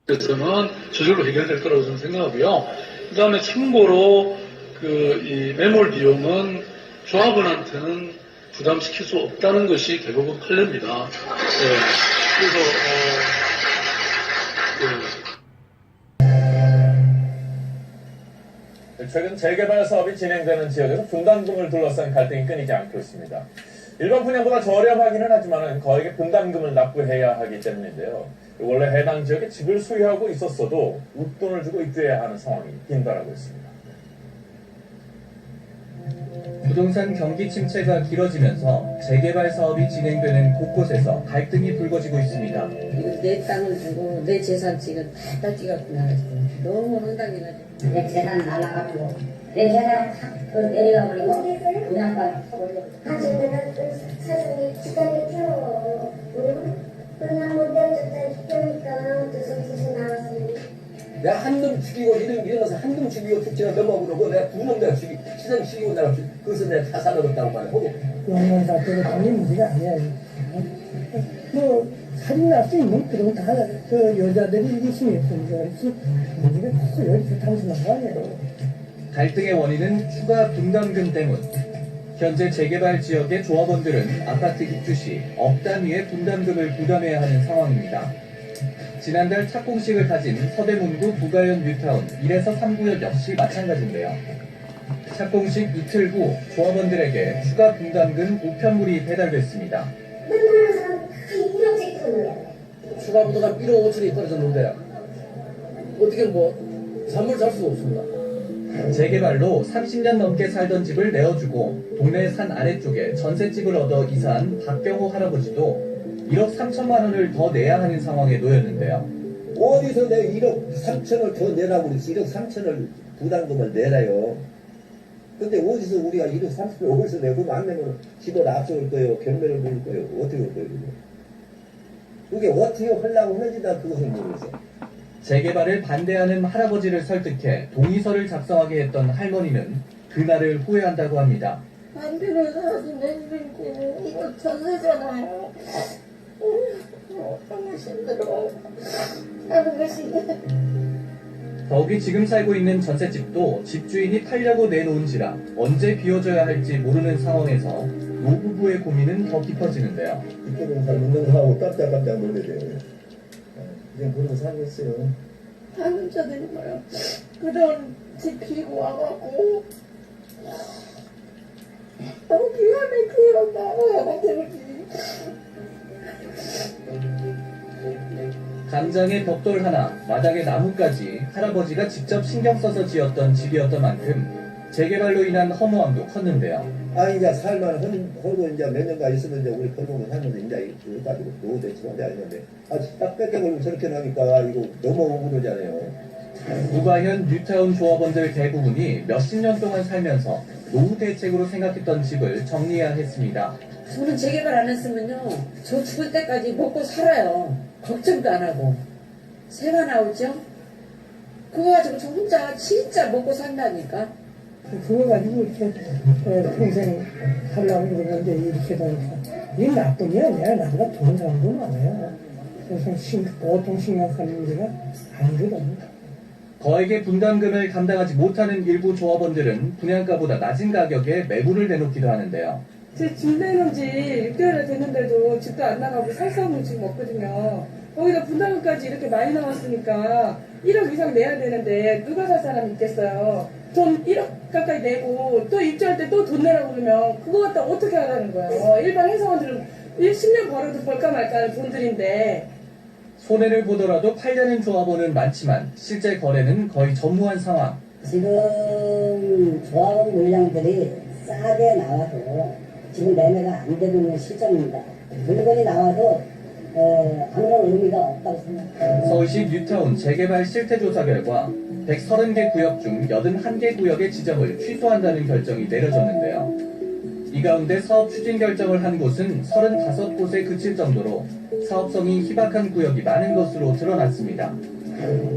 그래서는 저절로 해결될 거라고 저는 생각하고요. 그 다음에 참고로 이 매몰 비용은 조합원한테는 부담시킬 수 없다는 것이 대부분 판례입니다. 네. 그래서 최근 재개발 사업이 진행되는 지역에서 분담금을 둘러싼 갈등이 끊이지 않고 있습니다. 일반 분양보다 저렴하기는 하지만 거액의 분담금을 납부해야 하기 때문인데요. 원래 해당 지역에 집을 소유하고 있었어도 웃돈을 주고 입주해야 하는 상황이 빈발하고 있습니다. 부동산 경기 침체가 길어지면서 재개발 사업이 진행되는 곳곳에서 갈등이 불거지고 있습니다. 이거 내 땅을 주고 내 재산 지금 다 딸기갖고 나가지고 너무 황당해가지고 내 재산 날라가지고 내 재산 탁 내려가버리고 분양가 아직은 사람이 기다릴 필요 없고 그냥 못 배워줬다 싶으니까 두성수성 나왔으니 내가 한 놈 죽이고 일어나서 한 놈 죽이고 죽지나 넘어오고 내가 두 놈 내가 시장 죽이고 내가 그것을 내가 다 살아먹었다고 말하고 용문 자체가 당연히 문제가 아니야. 뭐 살인 날 수 있는 그런 다그 여자들이 이기심이 없으니까 그렇지 문제가 없어. 여기서 단순한 거 아니에요. 갈등의 원인은 추가 분담금 때문. 현재 재개발 지역의 조합원들은 아파트 입주 시 억 단위의 분담금을 부담해야 하는 상황입니다. 지난달 착공식을 가진 서대문구 부가현 뉴타운 1에서 3구역 역시 마찬가지인데요. 착공식 이틀 후 조합원들에게 추가 분담금 우편물이 배달됐습니다. 맨날 사람 다 2억씩 터는 추가 부도가 1억 5천이 떨어졌는데 어떻게 뭐 잠을 잘 수가 없습니다. 재개발로 30년 넘게 살던 집을 내어주고 동네 산 아래쪽에 전셋집을 얻어 이사한 박경호 할아버지도 1억 3천만 원을 더 내야 하는 상황에 놓였는데요. 어디서 내가 1억 3천을 더 내라고 그랬지. 1억 3천을 부담금을 내라요. 근데 어디서 우리가 1억 3천을 어디서 내고 안 내면 집을 앞서올 거예요. 경매를 물을 거예요. 어떻게 할 거예요? 그게 어떻게 하려고 하는지 나 그것을 모르겠어. 재개발을 반대하는 할아버지를 설득해 동의서를 작성하게 했던 할머니는 그날을 후회한다고 합니다. 반대로 살아서 내 집인데 이거 전세잖아요. 너무 힘들어. 사는 것이 더욱이 지금 살고 있는 전셋집도 집주인이 팔려고 내놓은지라 언제 비워줘야 할지 모르는 상황에서 노부부의 고민은 더 깊어지는데요. 이때는 잘 묻는 거하고 깜짝깜짝 놀래요. 그냥 그러고 살겠어요. 한문자들이 뭐야. 그런 집 빌고 와갖고 너무 귀하네 귀하다. 그러지. 간장에 벽돌 하나, 마당에 나무까지 할아버지가 직접 신경 써서 지었던 집이었던 만큼 재개발로 인한 허무함도 컸는데요. 아, 이제 살만 하고 이제 몇 년간 있으면 이제 우리 건강을 하는데 이제 그거 가지고 노후대처럼 아니는데 아직 딱 뺏겨버리면 저렇게 나니까 이거 너무 억울하잖아요. 부가현 뉴타운 조합원들 대부분이 몇십 년 동안 살면서 노후 대책으로 생각했던 집을 정리해야 했습니다. 저는 재개발 안 했으면요 저 죽을 때까지 먹고 살아요. 걱정도 안 하고 새가 나오죠. 그거 가지고 저 혼자 진짜 먹고 산다니까. 그거 가지고 이렇게 평생 살라고 그러는데 이렇게 되니까 이게 나뿐이 아니야. 나보다 좋은 사람도 많아요. 그래서 보통 심각한 문제가 아니거든요. 거액의 분담금을 감당하지 못하는 일부 조합원들은 분양가보다 낮은 가격에 매물을 내놓기도 하는데요. 제 집 내놓은 지 6개월 됐는데도 집도 안 나가고 살 사람은 지금 없거든요. 거기다 분담금까지 이렇게 많이 나왔으니까 1억 이상 내야 되는데 누가 살 사람이 있겠어요. 돈 1억 가까이 내고 또 입주할 때 또 돈 내라고 그러면 그거 갖다 어떻게 하라는 거예요. 일반 회사원들은 10년 벌어도 벌까 말까 하는 돈들인데. 손해를 보더라도 팔려는 조합원은 많지만 실제 거래는 거의 전무한 상황. 지금 조합원 물량들이 싸게 나와도 지금 매매가 안 되는 시점입니다. 물건이 나와도 아무런 의미가 없다고 생각합니다. 서울시 뉴타운 재개발 실태조사 결과 130개 구역 중 81개 구역의 지정을 취소한다는 결정이 내려졌는데요. 이 가운데 사업 추진 결정을 한 곳은 35곳에 그칠 정도로 사업성이 희박한 구역이 많은 것으로 드러났습니다.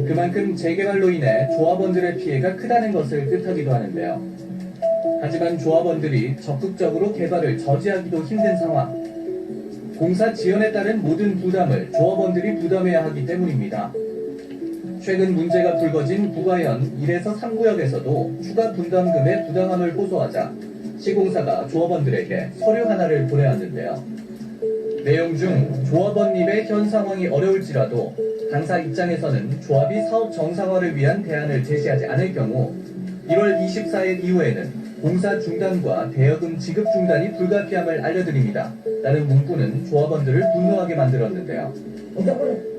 그만큼 재개발로 인해 조합원들의 피해가 크다는 것을 뜻하기도 하는데요. 하지만 조합원들이 적극적으로 개발을 저지하기도 힘든 상황. 공사 지연에 따른 모든 부담을 조합원들이 부담해야 하기 때문입니다. 최근 문제가 불거진 부가현 1에서 3구역에서도 추가 분담금의 부당함을 호소하자 시공사가 조합원들에게 서류 하나를 보내왔는데요. 내용 중 조합원님의 현 상황이 어려울지라도 당사 입장에서는 조합이 사업 정상화를 위한 대안을 제시하지 않을 경우 1월 24일 이후에는 공사 중단과 대여금 지급 중단이 불가피함을 알려드립니다. 라는 문구는 조합원들을 분노하게 만들었는데요. 무조건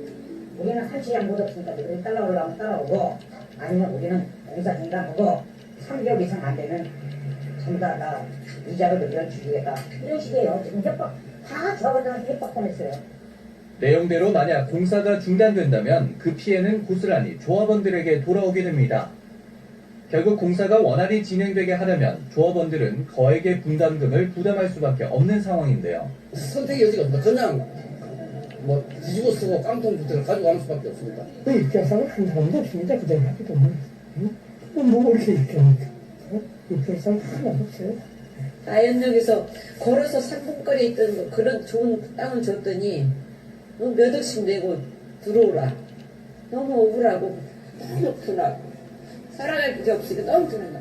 우리는 한 시간 못 없으니까 우리 따라오려면 따라오고 아니면 우리는 공사 중단하고 3개월 이상 안 되면 전부 다 이자를 늘려주겠다. 이런 식이에요. 지금 협박 다 조합원들한테 협박 보냈어요. 내용대로 만약 공사가 중단된다면 그 피해는 고스란히 조합원들에게 돌아오게 됩니다. 결국 공사가 원활히 진행되게 하려면 조합원들은 거액의 분담금을 부담할 수밖에 없는 상황인데요. 선택의 여지가 없다. 그냥 뭐 뒤집어 쓰고 깡통주택을 가져가는 수밖에 없습니다. 그 입결사는 한 사람도 없습니다. 그대로 하기 때문에. 뭐 이렇게 입결합니까? 입결사는 하나도 없어요. 아현역에서 걸어서 3분거리에 있던 그런 좋은 땅을 줬더니 몇 억씩 내고 들어오라. 너무 억울하고 너무 분하고 살아갈 게 없으니까 너무 분하다.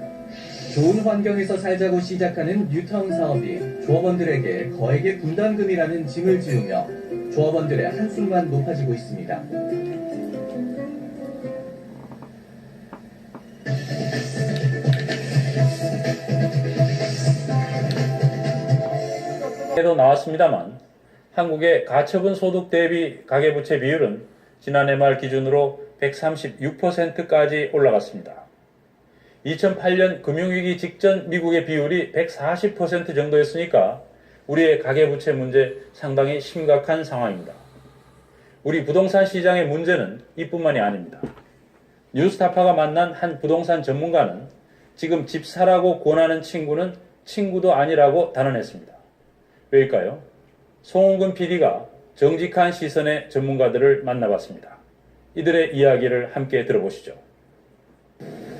좋은 환경에서 살자고 시작하는 뉴타운 사업이 조합원들에게 거액의 분담금이라는 짐을 지우며 조합원들의 한숨만 높아지고 있습니다. 에도 나왔습니다만 한국의 가처분 소득 대비 가계부채 비율은 지난해 말 기준으로 136%까지 올라갔습니다. 2008년 금융위기 직전 미국의 비율이 140% 정도였으니까 우리의 가계부채 문제 상당히 심각한 상황입니다. 우리 부동산 시장의 문제는 이뿐만이 아닙니다. 뉴스타파가 만난 한 부동산 전문가는 지금 집 사라고 권하는 친구는 친구도 아니라고 단언했습니다. 왜일까요? 송은근 PD가 정직한 시선의 전문가들을 만나봤습니다. 이들의 이야기를 함께 들어보시죠.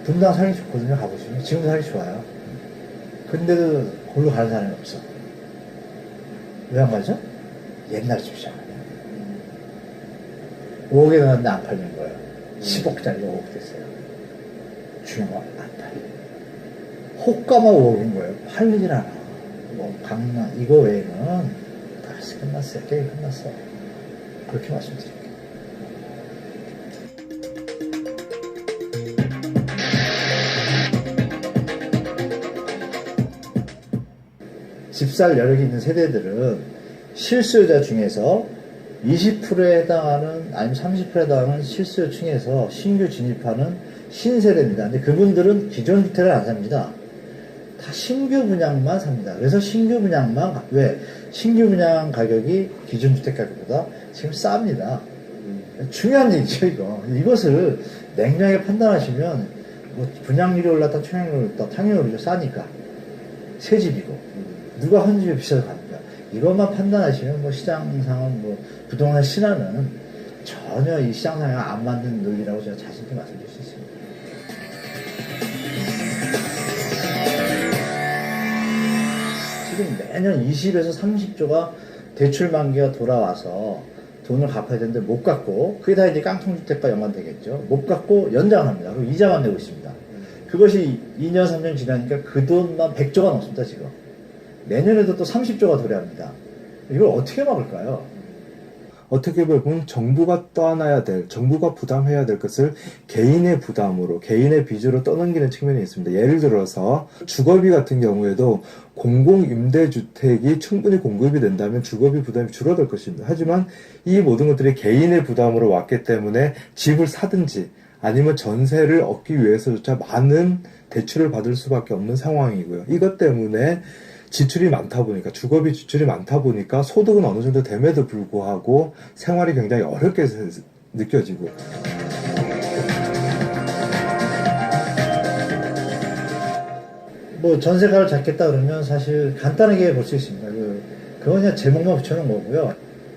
분당 살기 좋거든요. 가보시면 지금도 살기 좋아요. 근데도 거기로 가는 사람이 없어. 왜 안 가죠? 옛날 집이잖아요. 5억에 넣었는데 안 팔린 거예요. 10억짜리 5억 됐어요. 중요한 건 안 팔려. 호가만 5억인 거예요. 팔리질 않아. 뭐 강남 이거 외에는 다 끝났어요. 게임 끝났어. 그렇게 말씀드릴게요. 집살 여력이 있는 세대들은 실수요자 중에서 20%에 해당하는 아니면 30%에 해당하는 실수요층에서 신규 진입하는 신세대입니다. 근데 그분들은 기존 주택을 안 삽니다. 다 신규 분양만 삽니다. 그래서 신규 분양만 왜? 신규 분양 가격이 기존 주택 가격보다 지금 쌉니다. 중요한 얘기죠 이거. 이것을 냉정하게 판단하시면 뭐 분양률이 올랐다 청약률이 올랐다 당연히 싸니까 새 집이고 누가 헌집에 비싸서 갑니까? 이것만 판단하시면 뭐 시장 상황 뭐 부동산 신화는 전혀 이 시장 상황에 안 맞는 논리라고 제가 자신 있게 말씀드릴 수 있습니다. 지금 매년 20에서 30조가 대출 만기가 돌아와서 돈을 갚아야 되는데 못 갚고 그게 다 이제 깡통주택과 연관되겠죠. 못 갚고 연장을 합니다. 그리고 이자만 내고 있습니다. 그것이 2년 3년 지나니까 그 돈만 100조가 넘습니다. 지금 내년에도 또 30조가 도래합니다. 이걸 어떻게 막을까요? 어떻게 보면 정부가 떠안아야 될, 정부가 부담해야 될 것을 개인의 부담으로, 개인의 빚으로 떠넘기는 측면이 있습니다. 예를 들어서 주거비 같은 경우에도 공공임대주택이 충분히 공급이 된다면 주거비 부담이 줄어들 것입니다. 하지만 이 모든 것들이 개인의 부담으로 왔기 때문에 집을 사든지 아니면 전세를 얻기 위해서조차 많은 대출을 받을 수밖에 없는 상황이고요. 이것 때문에 지출이 많다 보니까 주거비 지출이 많다 보니까 소득은 어느 정도 됨에도 불구하고 생활이 굉장히 어렵게 느껴지고 뭐 전세가를 잡겠다 그러면 사실 간단하게 볼 수 있습니다. 그건 그냥 제목만 붙여놓은 거고요.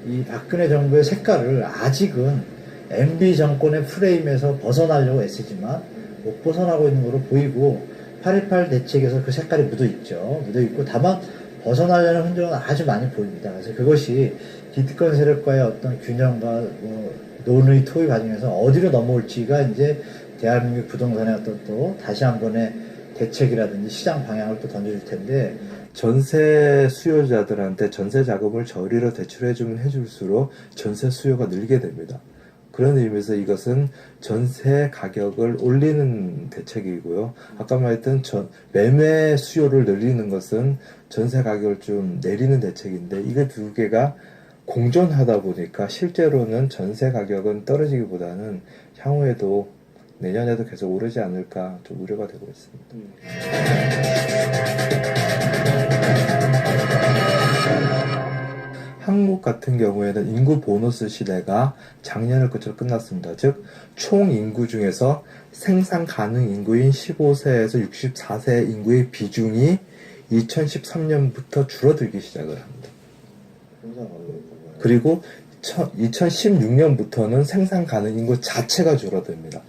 이 박근혜 정부의 색깔을 아직은 MB 정권의 프레임에서 벗어나려고 애쓰지만 못 벗어나고 있는 걸로 보이고 8.18 대책에서 그 색깔이 묻어있죠. 묻어있고 다만 벗어나려는 흔적은 아주 많이 보입니다. 그래서 그것이 기득권 세력과의 어떤 균형과 뭐 논의 토의 과정에서 어디로 넘어올지가 이제 대한민국 부동산의 어떤 또 다시 한 번의 대책이라든지 시장 방향을 또 던져줄 텐데, 전세 수요자들한테 전세 자금을 저리로 대출해주면 해줄수록 전세 수요가 늘게 됩니다. 그런 의미에서 이것은 전세 가격을 올리는 대책이고요. 아까 말했던 매매 수요를 늘리는 것은 전세 가격을 좀 내리는 대책인데, 이게 두 개가 공존하다 보니까 실제로는 전세 가격은 떨어지기보다는 향후에도 내년에도 계속 오르지 않을까 좀 우려가 되고 있습니다. 한국 같은 경우에는 인구 보너스 시대가 작년을 끝으로 끝났습니다. 즉, 총 인구 중에서 생산 가능 인구인 15세에서 64세 인구의 비중이 2013년부터 줄어들기 시작을 합니다. 그리고 2016년부터는 생산 가능 인구 자체가 줄어듭니다.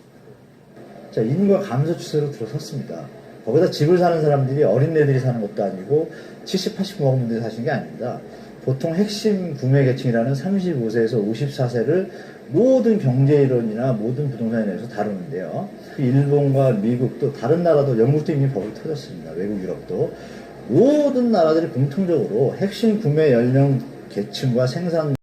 자, 인구가 감소 추세로 들어섰습니다. 거기다 집을 사는 사람들이 어린애들이 사는 것도 아니고 70, 80 먹은 분들이 사시는 게 아닙니다. 보통 핵심 구매 계층이라는 35세에서 54세를 모든 경제 이론이나 모든 부동산 이론에서 다루는데요. 일본과 미국 또 다른 나라도 영국도 이미 법이 터졌습니다. 외국 유럽도. 모든 나라들이 공통적으로 핵심 구매 연령 계층과 생산